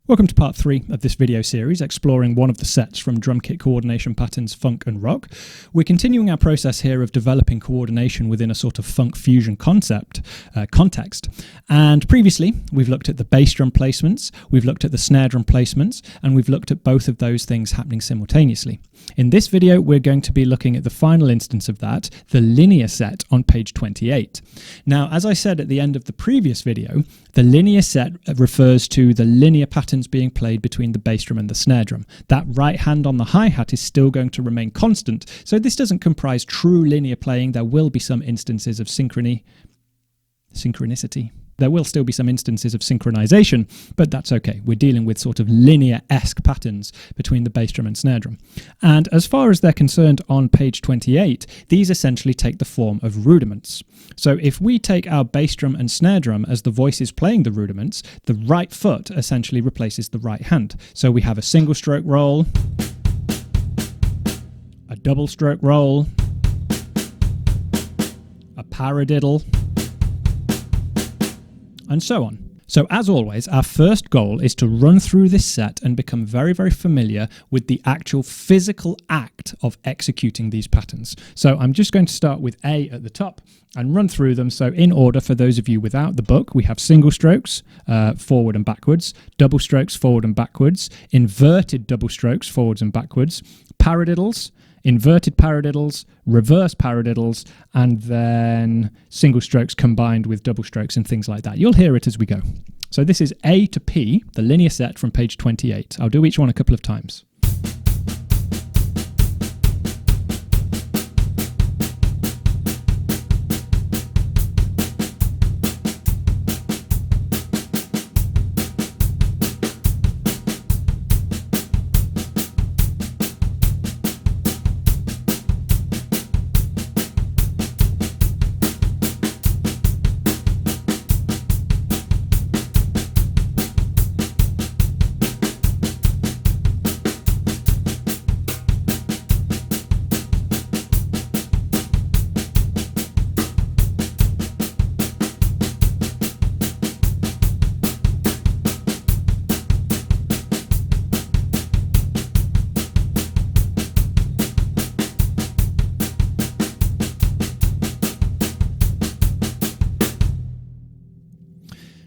Welcome to part 3 of this video series, exploring one of the sets from drum kit coordination patterns funk and rock. We're continuing our process here of developing coordination within a sort of funk fusion context. And previously, we've looked at the bass drum placements, we've looked at the snare drum placements, and we've looked at both of those things happening simultaneously. In this video, we're going to be looking at the final instance of that, the linear set on page 28. Now, as I said at the end of the previous video, the linear set refers to the linear patterns being played between the bass drum and the snare drum. That right hand on the hi-hat is still going to remain constant, so this doesn't comprise true linear playing. There will be some instances of synchronicity. There will still be some instances of synchronization, but that's okay. We're dealing with sort of linear-esque patterns between the bass drum and snare drum. And as far as they're concerned on page 28, these essentially take the form of rudiments. So if we take our bass drum and snare drum as the voices playing the rudiments, the right foot essentially replaces the right hand. So we have a single stroke roll, a double stroke roll, a paradiddle, and so on. So as always, our first goal is to run through this set and become very, very familiar with the actual physical act of executing these patterns. So I'm just going to start with A at the top and run through them. So in order, for those of you without the book, we have single strokes, forward and backwards, double strokes, forward and backwards, inverted double strokes, forwards and backwards, paradiddles, inverted paradiddles, reverse paradiddles, and then single strokes combined with double strokes and things like that. You'll hear it as we go. So this is A to P, the linear set from page 28. I'll do each one a couple of times.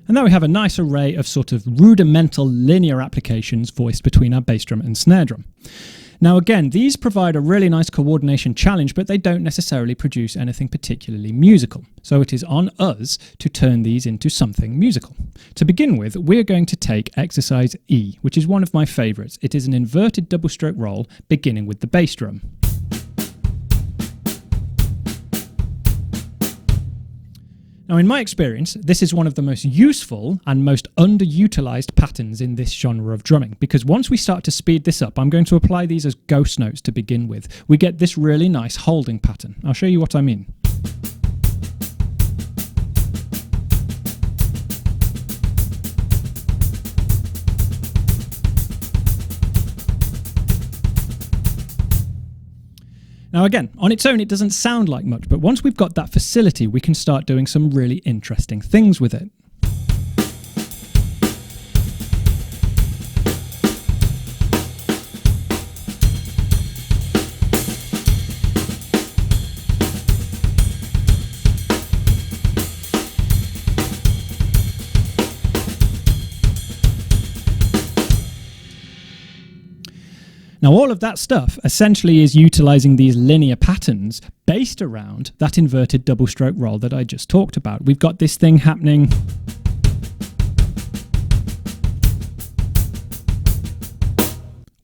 And now we have a nice array of sort of rudimental linear applications voiced between our bass drum and snare drum. Now again, these provide a really nice coordination challenge, but they don't necessarily produce anything particularly musical. So it is on us to turn these into something musical. To begin with, we're going to take exercise E, which is one of my favorites. It is an inverted double stroke roll beginning with the bass drum. Now, in my experience, this is one of the most useful and most underutilized patterns in this genre of drumming, because once we start to speed this up, I'm going to apply these as ghost notes to begin with. We get this really nice holding pattern. I'll show you what I mean. Now again, on its own it doesn't sound like much, but once we've got that facility, we can start doing some really interesting things with it. Now, all of that stuff essentially is utilizing these linear patterns based around that inverted double stroke roll that I just talked about. We've got this thing happening.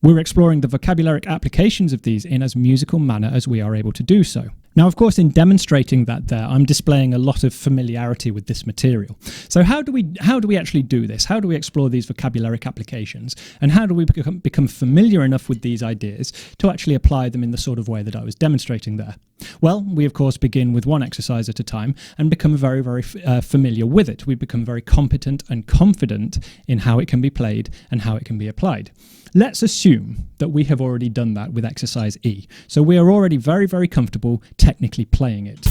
We're exploring the vocabularic applications of these in as musical manner as we are able to do so. Now, of course, in demonstrating that there, I'm displaying a lot of familiarity with this material. So how do we actually do this? How do we explore these vocabularic applications? And how do we become familiar enough with these ideas to actually apply them in the sort of way that I was demonstrating there? Well, we of course begin with one exercise at a time and become very, very familiar with it. We become very competent and confident in how it can be played and how it can be applied. Let's assume that we have already done that with exercise E. So we are already very, very comfortable technically playing it.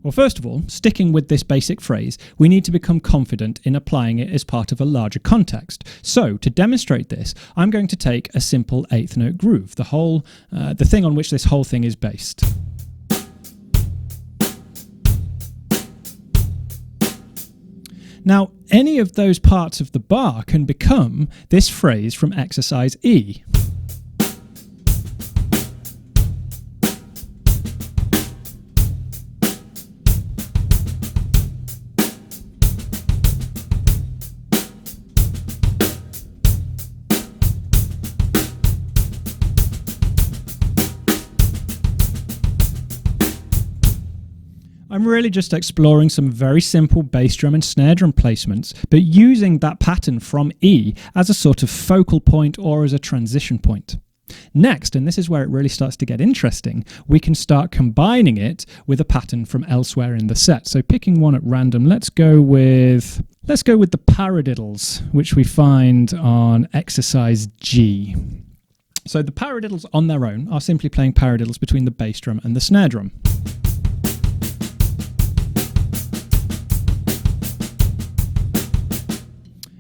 Well, first of all, sticking with this basic phrase, we need to become confident in applying it as part of a larger context. So, to demonstrate this, I'm going to take a simple eighth note groove, the thing on which this whole thing is based. Now, any of those parts of the bar can become this phrase from exercise E. I'm really just exploring some very simple bass drum and snare drum placements, but using that pattern from E as a sort of focal point or as a transition point. Next, and this is where it really starts to get interesting, we can start combining it with a pattern from elsewhere in the set. So picking one at random, let's go with the paradiddles, which we find on exercise G. So the paradiddles on their own are simply playing paradiddles between the bass drum and the snare drum.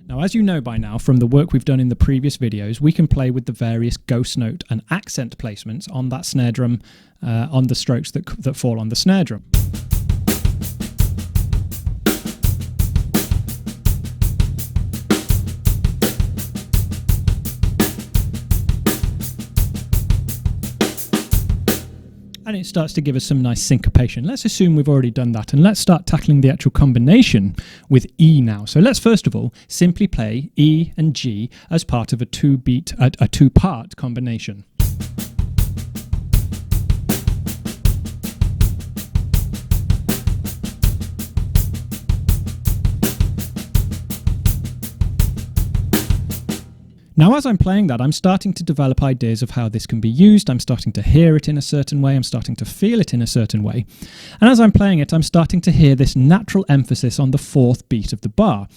Now, as you know by now from the work we've done in the previous videos, we can play with the various ghost note and accent placements on that snare drum, on the strokes that fall on the snare drum. And it starts to give us some nice syncopation. Let's assume we've already done that, and let's start tackling the actual combination with E now. So let's first of all simply play E and G as part of a two-part combination. Now, as I'm playing that, I'm starting to develop ideas of how this can be used. I'm starting to hear it in a certain way. I'm starting to feel it in a certain way. And as I'm playing it, I'm starting to hear this natural emphasis on the fourth beat of the bar.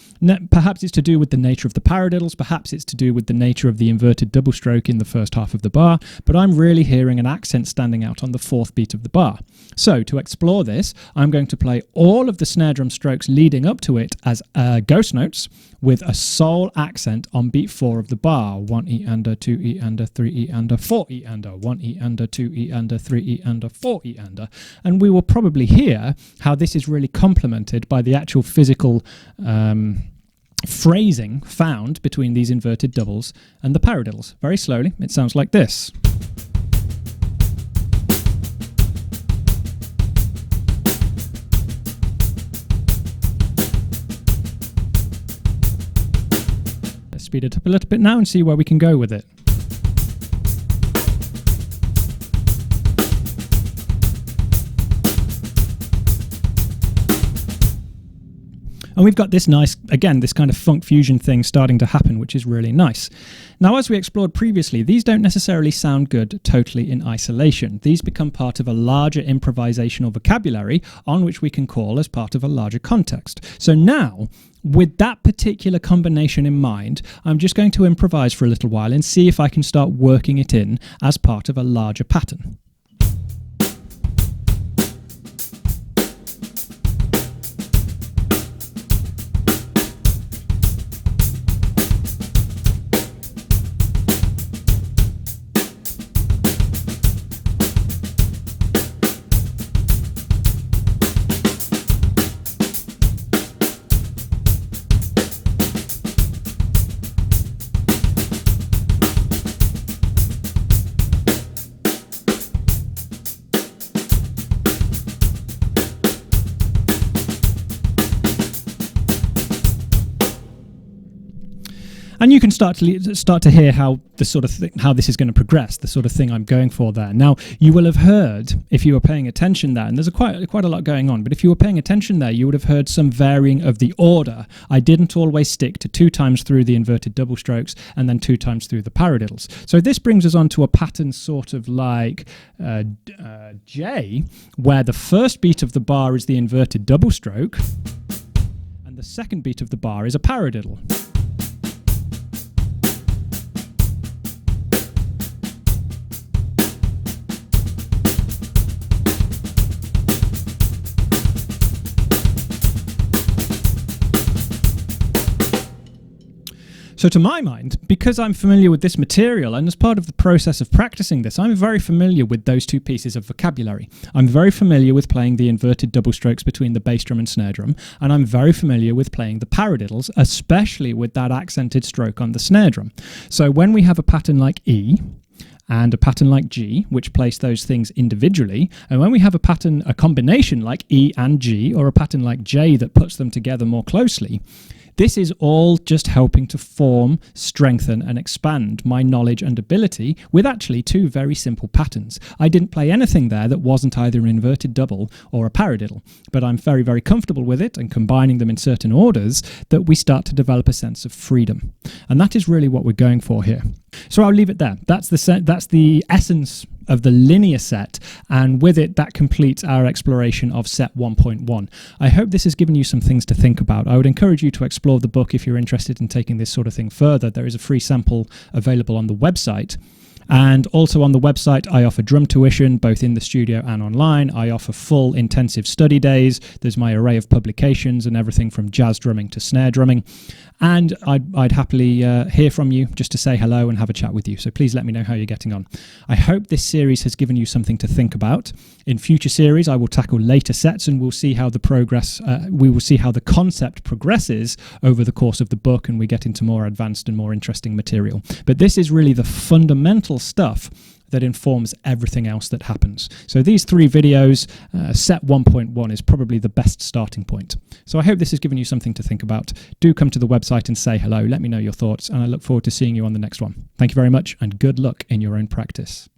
Perhaps it's to do with the nature of the paradiddles. Perhaps it's to do with the nature of the inverted double stroke in the first half of the bar. But I'm really hearing an accent standing out on the fourth beat of the bar. So to explore this, I'm going to play all of the snare drum strokes leading up to it as ghost notes with a sole accent on beat 4 of the bar. 1 E and a 2 E and a 3 E and a 4 E and a 1 E and a 2 E and a 3 E and a 4 E and a. And we will probably hear how this is really complemented by the actual physical phrasing found between these inverted doubles and the paradiddles. Very slowly, it sounds like this. Speed it up a little bit now and see where we can go with it. And we've got this nice, again, this kind of funk fusion thing starting to happen, which is really nice. Now, as we explored previously, these don't necessarily sound good totally in isolation. These become part of a larger improvisational vocabulary on which we can call as part of a larger context. So now, with that particular combination in mind, I'm just going to improvise for a little while and see if I can start working it in as part of a larger pattern. And you can start to hear how the sort of how this is going to progress, the sort of thing I'm going for there. Now, you will have heard, if you were paying attention there, and there's quite a lot going on, but if you were paying attention there, you would have heard some varying of the order. I didn't always stick to 2 times through the inverted double strokes and then 2 times through the paradiddles. So this brings us on to a pattern sort of like J, where the first beat of the bar is the inverted double stroke, and the second beat of the bar is a paradiddle. So to my mind, because I'm familiar with this material and as part of the process of practicing this, I'm very familiar with those two pieces of vocabulary. I'm very familiar with playing the inverted double strokes between the bass drum and snare drum, and I'm very familiar with playing the paradiddles, especially with that accented stroke on the snare drum. So when we have a pattern like E, and a pattern like G, which place those things individually, and when we have a combination like E and G, or a pattern like J that puts them together more closely, this is all just helping to form, strengthen and expand my knowledge and ability with actually two very simple patterns. I didn't play anything there that wasn't either an inverted double or a paradiddle, but I'm very, very comfortable with it, and combining them in certain orders that we start to develop a sense of freedom. And that is really what we're going for here. So I'll leave it there. That's the essence of the linear set, and with it that completes our exploration of set 1.1. I hope this has given you some things to think about. I would encourage you to explore the book if you're interested in taking this sort of thing further. There is a free sample available on the website. And also on the website, I offer drum tuition, both in the studio and online. I offer full intensive study days. There's my array of publications and everything from jazz drumming to snare drumming. And I'd happily hear from you just to say hello and have a chat with you. So please let me know how you're getting on. I hope this series has given you something to think about. In future series, I will tackle later sets, and we'll see how we will see how the concept progresses over the course of the book, and we get into more advanced and more interesting material. But this is really the fundamental stuff that informs everything else that happens. So these three videos, set 1.1 is probably the best starting point. So I hope this has given you something to think about. Do come to the website and say hello. Let me know your thoughts, and I look forward to seeing you on the next one. Thank you very much, and good luck in your own practice.